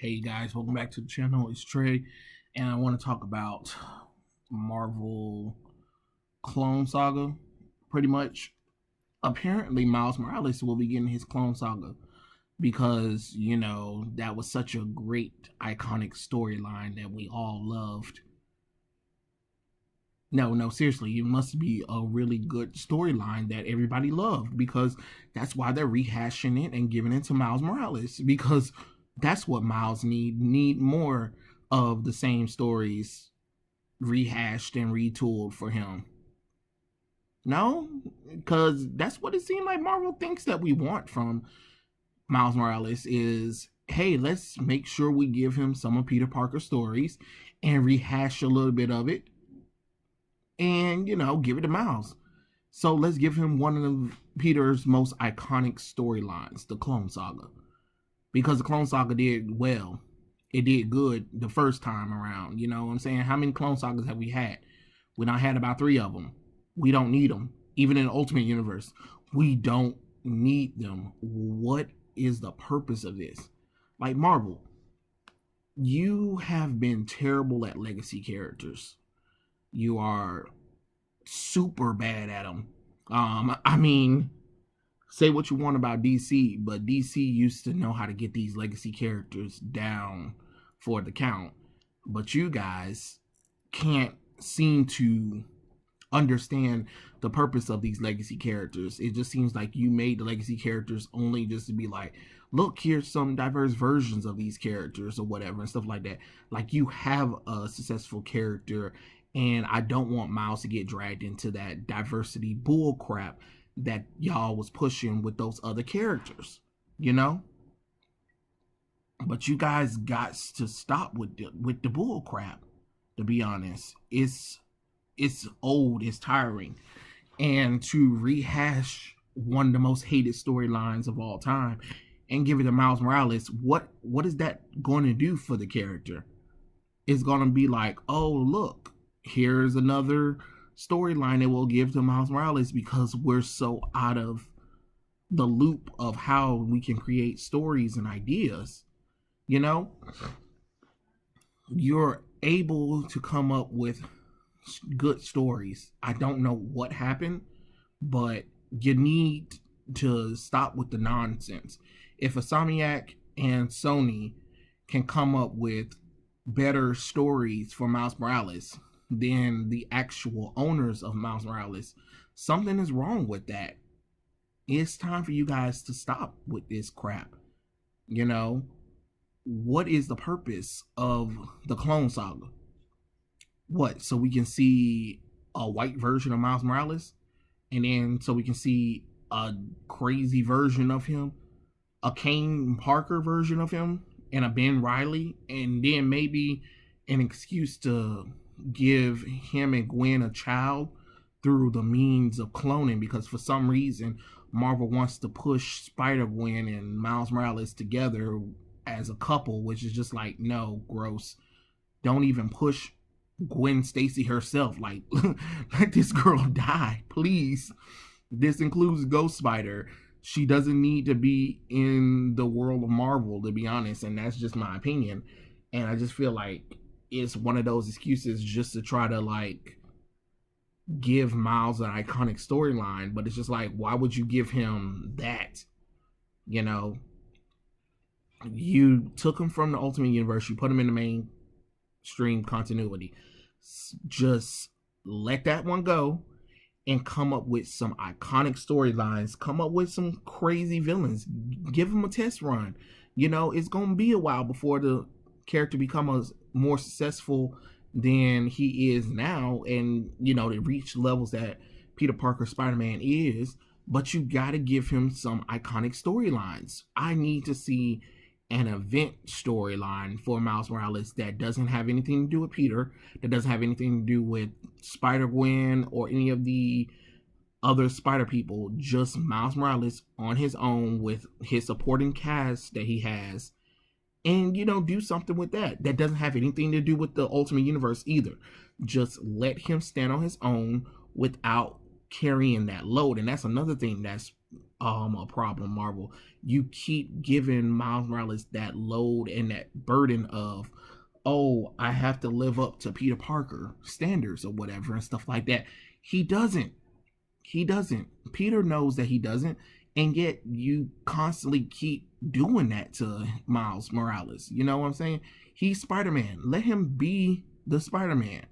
Hey guys, welcome back to the channel. It's Trey, and I want to talk about Marvel Clone Saga. Pretty much, apparently, Miles Morales will be getting his Clone Saga because that was such a great, iconic storyline that we all loved. No, seriously, it must be a really good storyline that everybody loved because that's why they're rehashing it and giving it to Miles Morales because that's what Miles need more of the same stories rehashed and retooled for him. No, because that's what it seemed like Marvel thinks that we want from Miles Morales is, hey, let's make sure we give him some of Peter Parker's stories and rehash a little bit of it and give it to Miles. So let's give him one of Peter's most iconic storylines, the Clone Saga, because the Clone Saga did well. It did good the first time around. You know what I'm saying? How many Clone Sagas have we had? We done had about 3 of them. We don't need them. Even in the Ultimate Universe, we don't need them. What is the purpose of this? Like Marvel, you have been terrible at legacy characters. You are super bad at them. I mean, say what you want about DC, but DC used to know how to get these legacy characters down for the count. But you guys can't seem to understand the purpose of these legacy characters. It just seems like you made the legacy characters only just to be like, look, here's some diverse versions of these characters or whatever and stuff like that. Like, you have a successful character, and I don't want Miles to get dragged into that diversity bull crap that y'all was pushing with those other characters, you know? But you guys got to stop with the bull crap, to be honest. It's old, it's tiring. And to rehash one of the most hated storylines of all time and give it to Miles Morales, what is that going to do for the character? It's going to be like, oh, look, here's another storyline that we'll give to Miles Morales because we're so out of the loop of how we can create stories and ideas. You know, you're able to come up with good stories. I don't know what happened, but you need to stop with the nonsense. If Insomniac and Sony can come up with better stories for Miles Morales than the actual owners of Miles Morales, something is wrong with that. It's time for you guys to stop with this crap. You know, what is the purpose of the Clone Saga? What, so we can see a white version of Miles Morales? And then so we can see a crazy version of him, a Kane Parker version of him, and a Ben Reilly, and then maybe an excuse to give him and Gwen a child through the means of cloning, because for some reason Marvel wants to push Spider-Gwen and Miles Morales together as a couple, which is just like, no, gross. Don't even push Gwen Stacy herself. Like, let this girl die, please. This includes Ghost Spider. She doesn't need to be in the world of Marvel, to be honest, and that's just my opinion. And I just feel like it's one of those excuses just to try to like give Miles an iconic storyline, but it's just like, why would you give him that? You know, you took him from the Ultimate Universe, you put him in the mainstream continuity. Just let that one go and come up with some iconic storylines. Come up with some crazy villains. Give him a test run. You know, it's gonna be a while before the character becomes more successful than he is now, and to reach levels that Peter Parker Spider-Man is. But you got to give him some iconic storylines. I need to see an event storyline for Miles Morales that doesn't have anything to do with Peter, that doesn't have anything to do with Spider-Gwen or any of the other Spider people. Just Miles Morales on his own with his supporting cast that he has, and do something with that doesn't have anything to do with the Ultimate Universe either. Just let him stand on his own without carrying that load. And that's another thing that's a problem, Marvel. You keep giving Miles Morales that load and that burden of, oh, I have to live up to Peter Parker standards or whatever and stuff like that. He doesn't. He doesn't. Peter knows that he doesn't, and yet you constantly keep doing that to Miles Morales. You know what I'm saying? He's Spider-Man. Let him be the Spider-Man.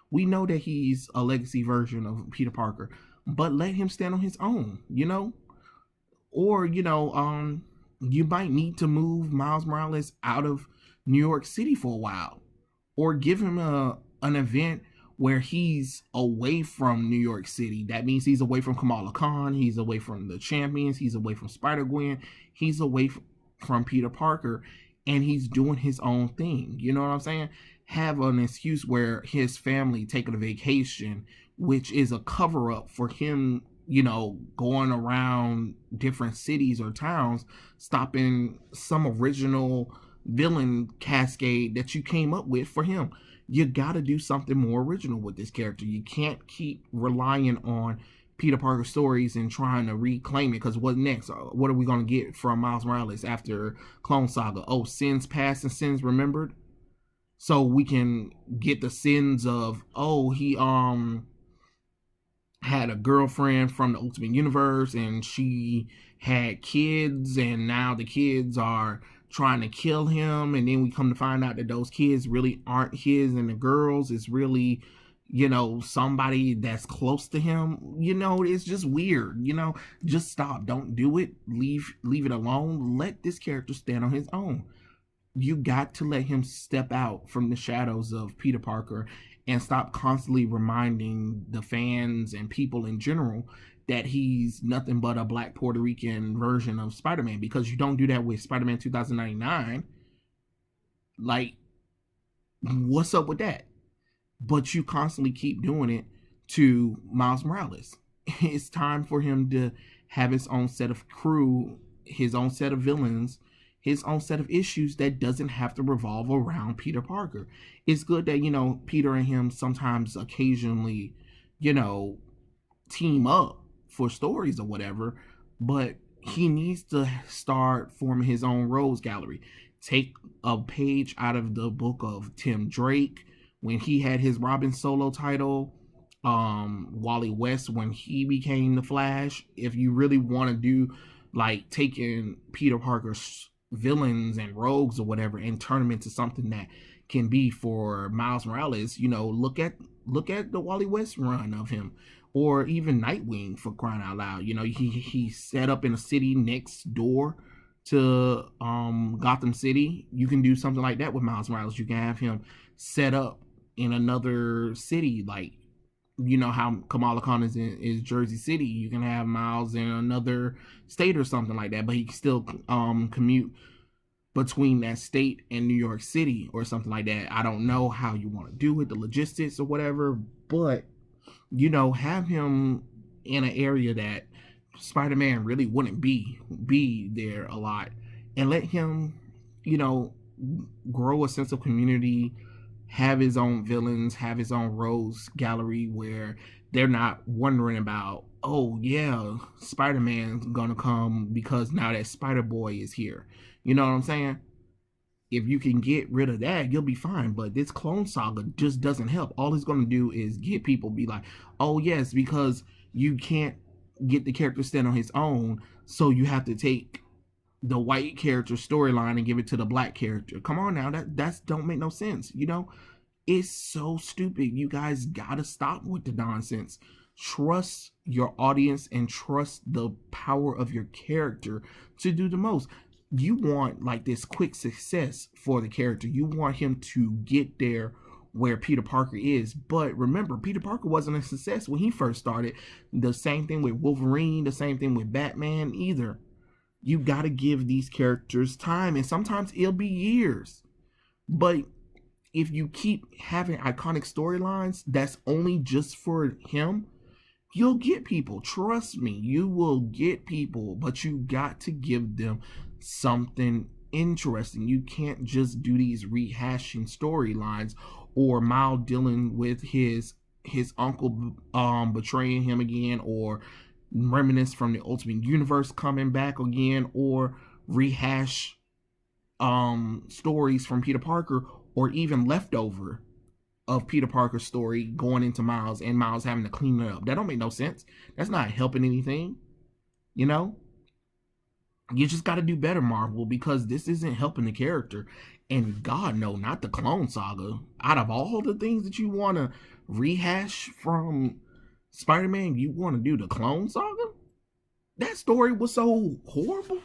We know that he's a legacy version of Peter Parker, but let him stand on his own, Or, you might need to move Miles Morales out of New York City for a while, or give him an event where he's away from New York City. That means he's away from Kamala Khan, he's away from the Champions, he's away from Spider-Gwen, he's away from Peter Parker, and he's doing his own thing. You know what I'm saying? Have an excuse where his family taking a vacation, which is a cover up for him, going around different cities or towns, stopping some original villain cascade that you came up with for him. You got to do something more original with this character. You can't keep relying on Peter Parker stories and trying to reclaim it, because what next? What are we going to get from Miles Morales after Clone Saga? Oh, sins past and sins remembered. So we can get the sins of, oh, he had a girlfriend from the Ultimate Universe and she had kids, and now the kids are trying to kill him, and then we come to find out that those kids really aren't his, and the girls is really, somebody that's close to him. It's just weird. Just stop. Don't do it. Leave it alone. Let this character stand on his own. You got to let him step out from the shadows of Peter Parker and stop constantly reminding the fans and people in general that he's nothing but a black Puerto Rican version of Spider-Man, because you don't do that with Spider-Man 2099. Like, what's up with that? But you constantly keep doing it to Miles Morales. It's time for him to have his own set of crew, his own set of villains, his own set of issues that doesn't have to revolve around Peter Parker. It's good that, Peter and him sometimes occasionally, team up for stories or whatever, but he needs to start forming his own rogues gallery. Take a page out of the book of Tim Drake when he had his Robin solo title, Wally West when he became the Flash. If you really want to do like taking Peter Parker's villains and rogues or whatever and turn them into something that can be for Miles Morales, look at the Wally West run of him, or even Nightwing, for crying out loud. He set up in a city next door to Gotham City. You can do something like that with Miles Morales. You can have him set up in another city, like how Kamala Khan is Jersey City. You can have Miles in another state or something like that, but he can still commute between that state and New York City or something like that. I don't know how you want to do it, the logistics or whatever, but have him in an area that Spider-Man really wouldn't be there a lot, and let him, grow a sense of community, have his own villains, have his own rogues gallery where they're not wondering about, oh yeah, Spider-Man's gonna come because now that Spider-Boy is here. You know what I'm saying? If you can get rid of that, you'll be fine. But this Clone Saga just doesn't help. All it's going to do is get people be like, oh yes, because you can't get the character stand on his own, so you have to take the white character storyline and give it to the black character. Come on now, that's don't make no sense. It's so stupid. You guys gotta stop with the nonsense. Trust your audience and trust the power of your character to do the most. You want like this quick success for the character. You want him to get there where Peter Parker is. But remember, Peter Parker wasn't a success when he first started. The same thing with Wolverine, the same thing with Batman either. You got to give these characters time, and sometimes it'll be years. But if you keep having iconic storylines that's only just for him, you'll get people. Trust me, you will get people, but you got to give them something interesting. You can't just do these rehashing storylines, or Miles dealing with his uncle betraying him again, or reminisce from the Ultimate Universe coming back again, or rehash stories from Peter Parker, or even leftover of Peter Parker's story going into Miles and Miles having to clean it up. That don't make no sense. That's not helping anything. You know, you just got to do better, Marvel, because this isn't helping the character. And God, no, not the Clone Saga. Out of all the things that you want to rehash from Spider-Man, you want to do the Clone Saga? That story was so horrible.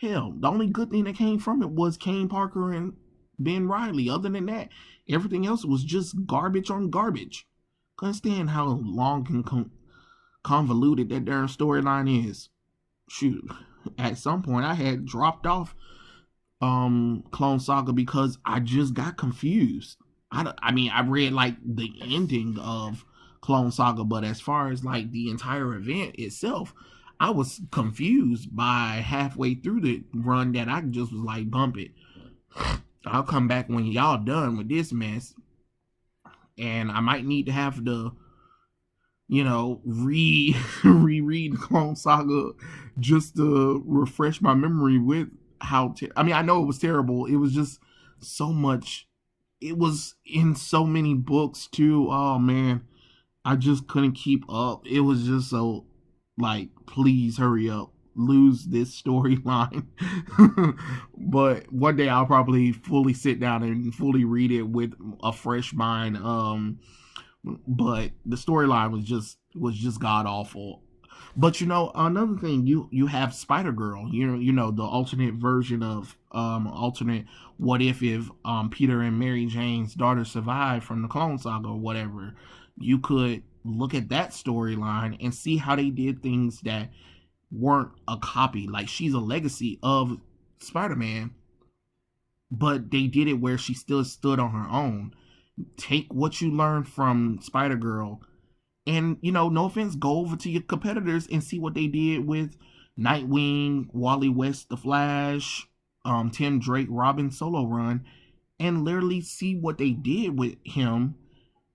Hell, the only good thing that came from it was Kane Parker and Ben Riley. Other than that, everything else was just garbage on garbage. Couldn't stand how long and convoluted that darn storyline is. Shoot, at some point I had dropped off Clone Saga because I just got confused. I mean, I read like the ending of Clone Saga, but as far as like the entire event itself, I was confused by halfway through the run that I just was like, bump it. I'll come back when y'all done with this mess. And I might need to have to, reread Clone Saga just to refresh my memory with how I mean, I know it was terrible. It was just so much. It was in so many books too. Oh man, I just couldn't keep up. It was just so like, please hurry up, lose this storyline. But one day I'll probably fully sit down and fully read it with a fresh mind. But the storyline was just god awful. But another thing, you have Spider Girl, the alternate version of alternate what if Peter and Mary Jane's daughter survived from the Clone Saga or whatever. You could look at that storyline and see how they did things that weren't a copy. Like, she's a legacy of Spider-Man, but they did it where she still stood on her own. Take what you learned from Spider-Girl and, no offense, go over to your competitors and see what they did with Nightwing, Wally West, The Flash, Tim Drake, Robin solo run, and literally see what they did with him,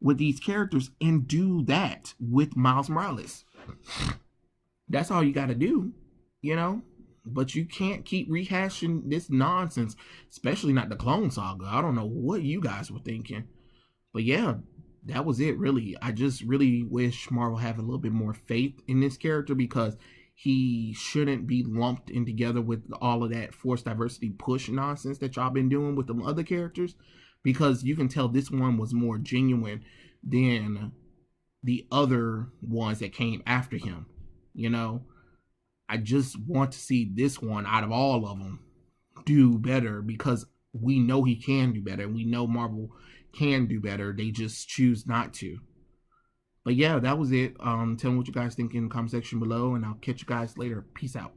with these characters, and do that with Miles Morales. That's all you got to do, But you can't keep rehashing this nonsense, especially not the Clone Saga. I don't know what you guys were thinking. But yeah, that was it, really. I just really wish Marvel had a little bit more faith in this character, because he shouldn't be lumped in together with all of that forced diversity push nonsense that y'all been doing with the other characters, because you can tell this one was more genuine than the other ones that came after him. I just want to see this one, out of all of them, do better, because we know he can do better. We know Marvel can do better. They just choose not to. But yeah, that was it. Tell me what you guys think in the comment section below, and I'll catch you guys later. Peace out.